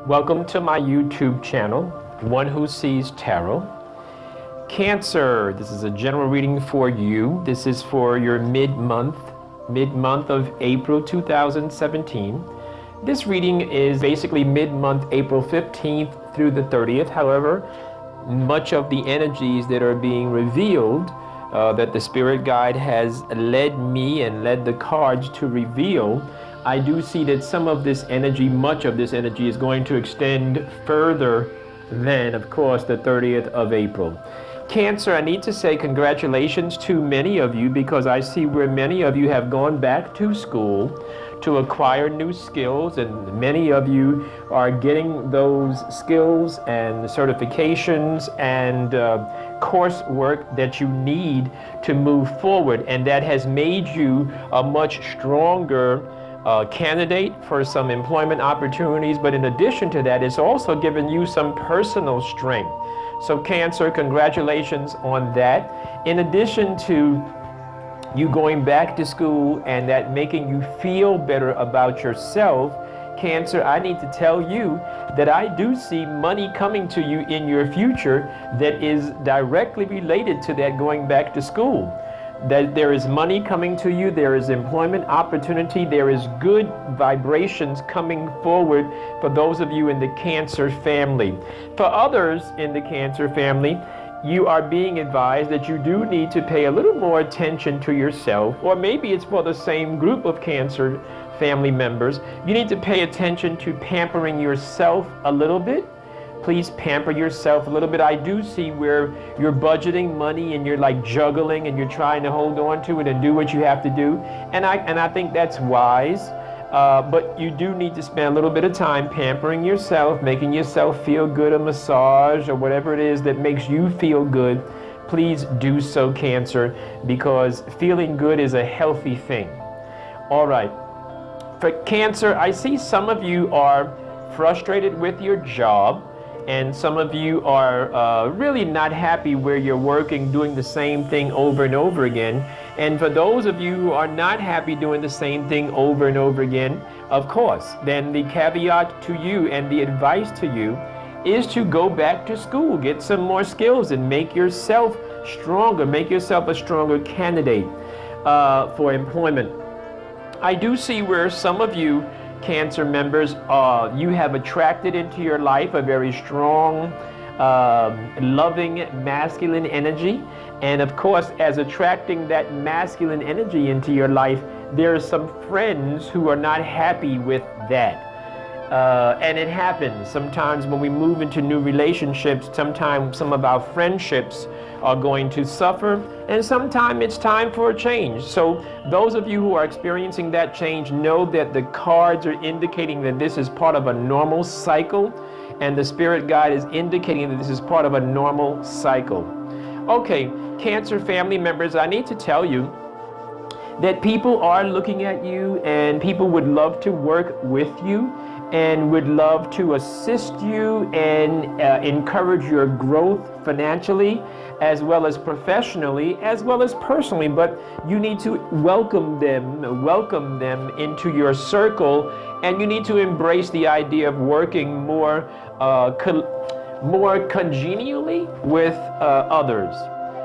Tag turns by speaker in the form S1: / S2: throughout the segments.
S1: Welcome to my YouTube channel, One Who Sees Tarot. Cancer, this is a general reading for you. This is for your mid-month of April 2017. This reading is basically mid-month, April 15th through the 30th. However, much of the energies that are being revealed that the spirit guide has led me and led the cards to reveal, I do see that some of this energy, much of this energy, is going to extend further than, of course, the 30th of April. Cancer, I need to say congratulations to many of you, because I see where many of you have gone back to school to acquire new skills, and many of you are getting those skills and certifications and coursework that you need to move forward, and that has made you a much stronger candidate for some employment opportunities. But in addition to that, it's also given you some personal strength. So Cancer, congratulations on that. In addition to you going back to school and that making you feel better about yourself, Cancer, I need to tell you that I do see money coming to you in your future that is directly related to that going back to school. That there is money coming to you, there is employment opportunity, there is good vibrations coming forward for those of you in the Cancer family. For others in the Cancer family, you are being advised that you do need to pay a little more attention to yourself, or maybe it's for the same group of Cancer family members. You need to pay attention to pampering yourself a little bit. Please pamper yourself a little bit. I do see where you're budgeting money and you're like juggling and you're trying to hold on to it and do what you have to do. And I think that's wise. But you do need to spend a little bit of time pampering yourself, making yourself feel good, a massage or whatever it is that makes you feel good. Please do so, Cancer, because feeling good is a healthy thing. All right. For Cancer, I see some of you are frustrated with your job, and some of you are really not happy where you're working, doing the same thing over and over again. And for those of you who are not happy doing the same thing over and over again, of course, then the caveat to you and the advice to you is to go back to school, get some more skills and make yourself stronger, make yourself a stronger candidate for employment. I do see where some of you Cancer members, you have attracted into your life a very strong, loving, masculine energy. And of course, as attracting that masculine energy into your life, there are some friends who are not happy with that. And it happens sometimes when we move into new relationships. Sometimes some of our friendships are going to suffer, and sometimes it's time for a change. So those of you who are experiencing that change, know that the cards are indicating that this is part of a normal cycle, and the spirit guide is indicating that this is part of a normal cycle. Okay, Cancer family members, I need to tell you that people are looking at you, and people would love to work with you and would love to assist you and encourage your growth financially, as well as professionally, as well as personally. But you need to welcome them into your circle, and you need to embrace the idea of working more congenially with others.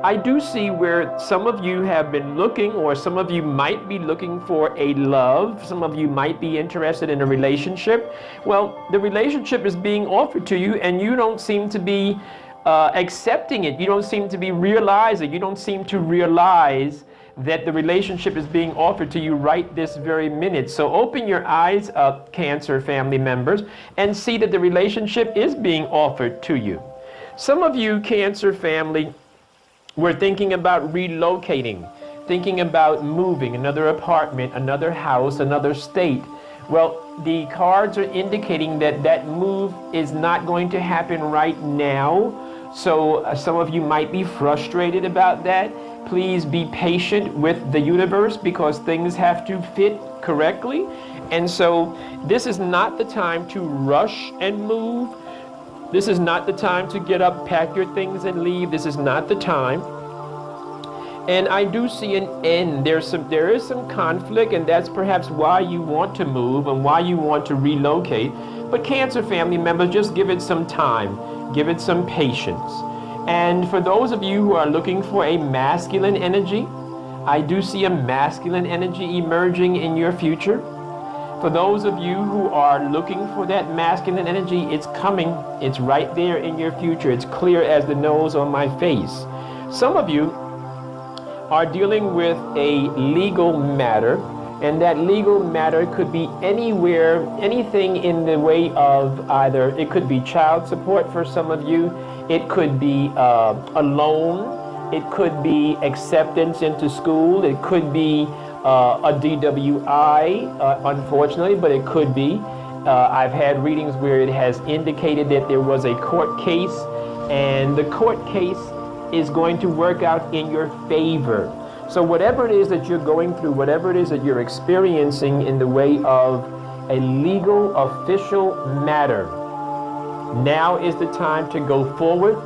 S1: I do see where some of you have been looking, or some of you might be looking for a love. Some of you might be interested in a relationship. Well, the relationship is being offered to you, and you don't seem to be accepting it. You don't seem to be realizing. You don't seem to realize that the relationship is being offered to you right this very minute. So open your eyes up, Cancer family members, and see that the relationship is being offered to you. Some of you, Cancer family, we're thinking about relocating, thinking about moving, another apartment, another house, another state. Well, the cards are indicating that that move is not going to happen right now. So some of you might be frustrated about that. Please be patient with the universe, because things have to fit correctly. And so this is not the time to rush and move. This is not the time to get up, pack your things and leave. This is not the time. And I do see an end. There is some conflict, and that's perhaps why you want to move and why you want to relocate. But Cancer family members, just give it some time. Give it some patience. And for those of you who are looking for a masculine energy, I do see a masculine energy emerging in your future. For those of you who are looking for that masculine energy, it's coming. It's right there in your future. It's clear as the nose on my face. Some of you are dealing with a legal matter, and that legal matter could be anywhere, anything in the way of either, it could be child support for some of you, it could be a loan, it could be acceptance into school, it could be a DWI, unfortunately, but it could be. I've had readings where it has indicated that there was a court case, and the court case is going to work out in your favor. So whatever it is that you're going through, whatever it is that you're experiencing in the way of a legal official matter, now is the time to go forward.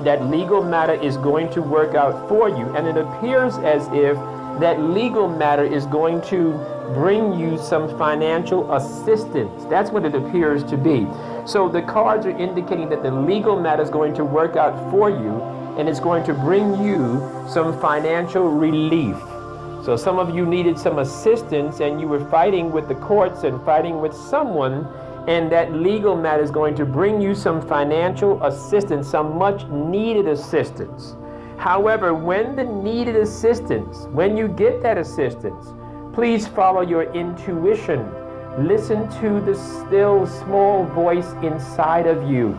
S1: That legal matter is going to work out for you, and it appears as if that legal matter is going to bring you some financial assistance. That's what it appears to be. So the cards are indicating that the legal matter is going to work out for you, and it's going to bring you some financial relief. So some of you needed some assistance, and you were fighting with the courts and fighting with someone, and that legal matter is going to bring you some financial assistance, some much needed assistance. However, when the needed assistance, when you get that assistance, please follow your intuition. Listen to the still small voice inside of you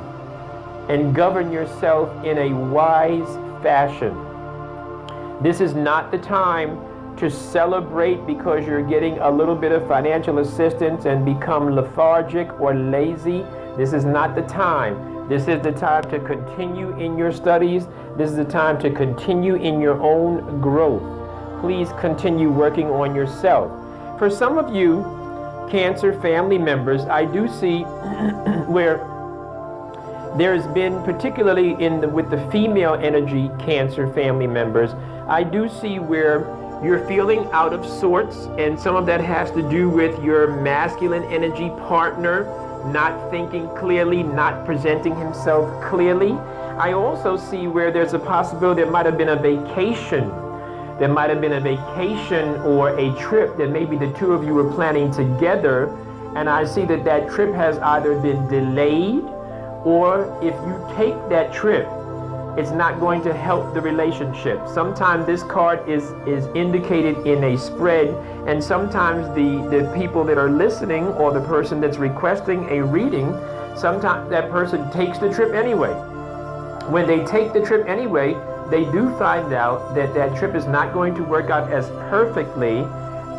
S1: and govern yourself in a wise fashion. This is not the time to celebrate because you're getting a little bit of financial assistance and become lethargic or lazy. This is not the time. This is the time to continue in your studies. This is the time to continue in your own growth. Please continue working on yourself. For some of you Cancer family members, I do see where there's been, particularly with the female energy Cancer family members, I do see where you're feeling out of sorts, and some of that has to do with your masculine energy partner not thinking clearly, not presenting himself clearly. I also see where there's a possibility there might have been a vacation. There might have been a vacation or a trip that maybe the two of you were planning together, and I see that that trip has either been delayed, or if you take that trip, it's not going to help the relationship. Sometimes this card is indicated in a spread, and sometimes the people that are listening or the person that's requesting a reading, sometimes that person takes the trip anyway. When they take the trip anyway, they do find out that that trip is not going to work out as perfectly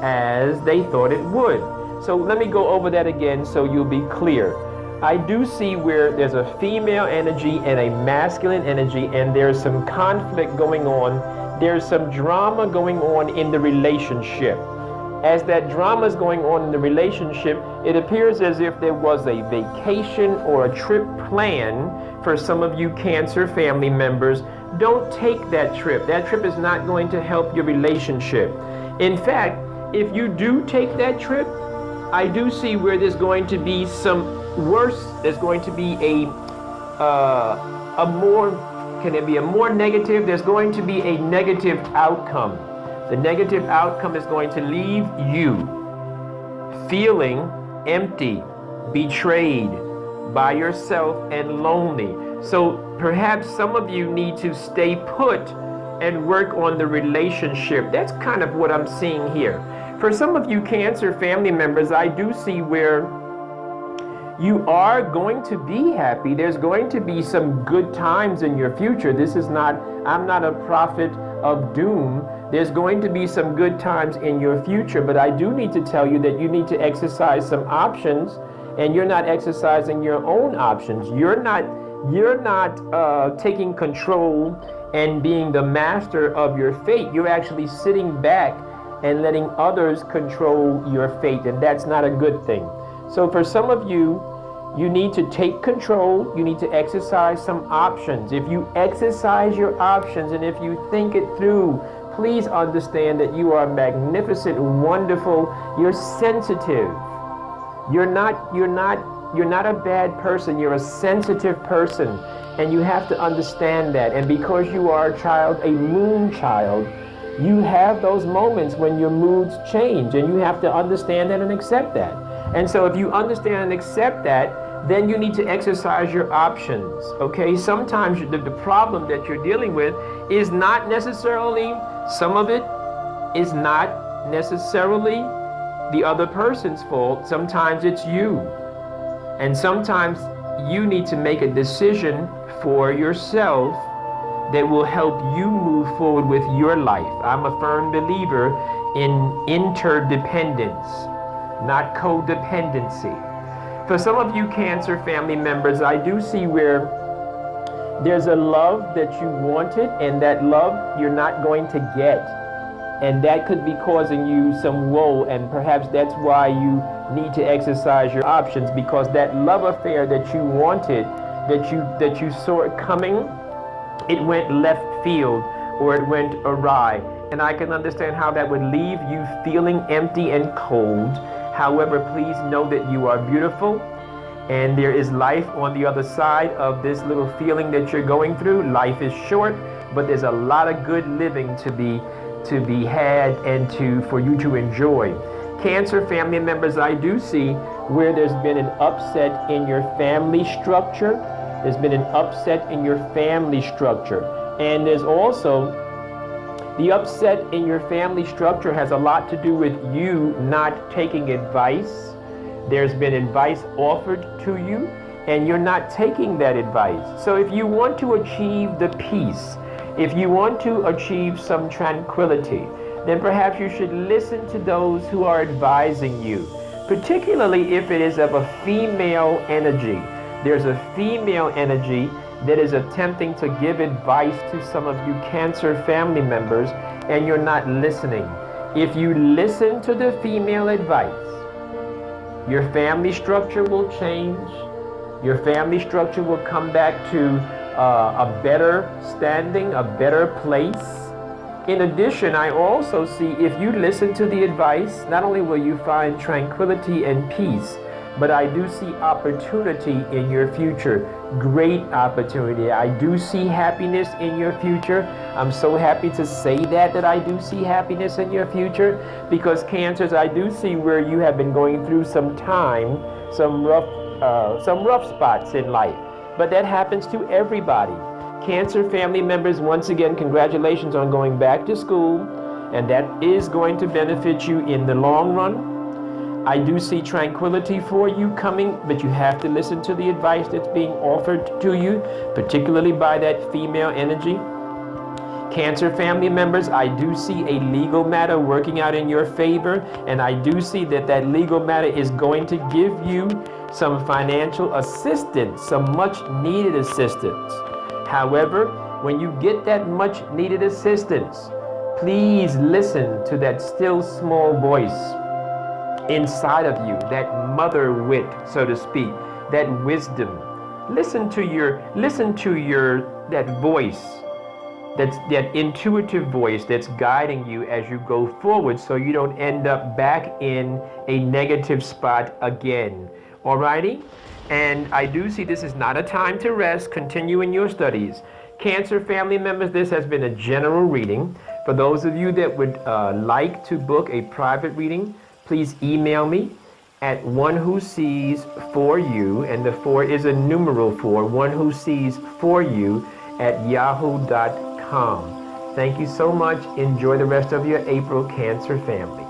S1: as they thought it would. So let me go over that again so you'll be clear. I do see where there's a female energy and a masculine energy, and there's some conflict going on. There's some drama going on in the relationship. As that drama is going on in the relationship, it appears as if there was a vacation or a trip planned for some of you Cancer family members. Don't take that trip. That trip is not going to help your relationship. In fact, if you do take that trip, I do see where there's going to be some worse. There's going to be can it be a more negative? There's going to be a negative outcome. The negative outcome is going to leave you feeling empty, betrayed by yourself, and lonely. So perhaps some of you need to stay put and work on the relationship. That's kind of what I'm seeing here. For some of you Cancer family members, I do see where you are going to be happy. There's going to be some good times in your future. I'm not a prophet of doom. There's going to be some good times in your future, but I do need to tell you that you need to exercise some options, and you're not exercising your own options. You're not taking control and being the master of your fate. You're actually sitting back and letting others control your fate, and that's not a good thing. So for some of you, you need to take control. You need to exercise some options. If you exercise your options and if you think it through please understand that you are magnificent, wonderful. You're sensitive. You're not a bad person. You're a sensitive person, and you have to understand that. And because you are a child, a moon child, you have those moments when your moods change, and you have to understand that and accept that. And so if you understand and accept that, then you need to exercise your options, okay? Sometimes the problem that you're dealing with is not necessarily, some of it is not necessarily the other person's fault. Sometimes it's you. And sometimes you need to make a decision for yourself that will help you move forward with your life. I'm a firm believer in interdependence, not codependency. For some of you Cancer family members, I do see where there's a love that you wanted, and that love you're not going to get. And that could be causing you some woe, and perhaps that's why you need to exercise your options, because that love affair that you wanted, that you saw it coming, it went left field or it went awry. And I can understand how that would leave you feeling empty and cold. However, please know that you are beautiful, and there is life on the other side of this little feeling that you're going through. Life is short, but there's a lot of good living to be had and for you to enjoy. Cancer family members, I do see where there's been an upset in your family structure. There's been an upset in your family structure. And there's also the upset in your family structure has a lot to do with you not taking advice. There's been advice offered to you, and you're not taking that advice. So if you want to achieve the peace, if you want to achieve some tranquility, then perhaps you should listen to those who are advising you, particularly if it is of a female energy. There's a female energy that is attempting to give advice to some of you Cancer family members, and you're not listening. If you listen to the female advice, your family structure will change. Your family structure will come back to a better standing, a better place. In addition, I also see if you listen to the advice, not only will you find tranquility and peace, but I do see opportunity in your future, great opportunity. I do see happiness in your future. I'm so happy to say that I do see happiness in your future, because Cancers, I do see where you have been going through some time, some rough spots in life, but that happens to everybody. Cancer family members, once again, congratulations on going back to school, and that is going to benefit you in the long run. I do see tranquility for you coming, but you have to listen to the advice that's being offered to you, particularly by that female energy. Cancer family members, I do see a legal matter working out in your favor, and I do see that legal matter is going to give you some financial assistance, some much needed assistance. However, when you get that much needed assistance, please listen to that still small voice inside of you, that mother wit, so to speak, that wisdom. Listen to that voice, that intuitive voice that's guiding you as you go forward, so you don't end up back in a negative spot again. Alrighty? And I do see this is not a time to rest. Continue in your studies. Cancer family members, this has been a general reading. For those of you that would like to book a private reading, please email me at onewhosees4you, and the 4 is a numeral 4, onewhosees4you at yahoo.com. Thank you so much. Enjoy the rest of your April, Cancer family.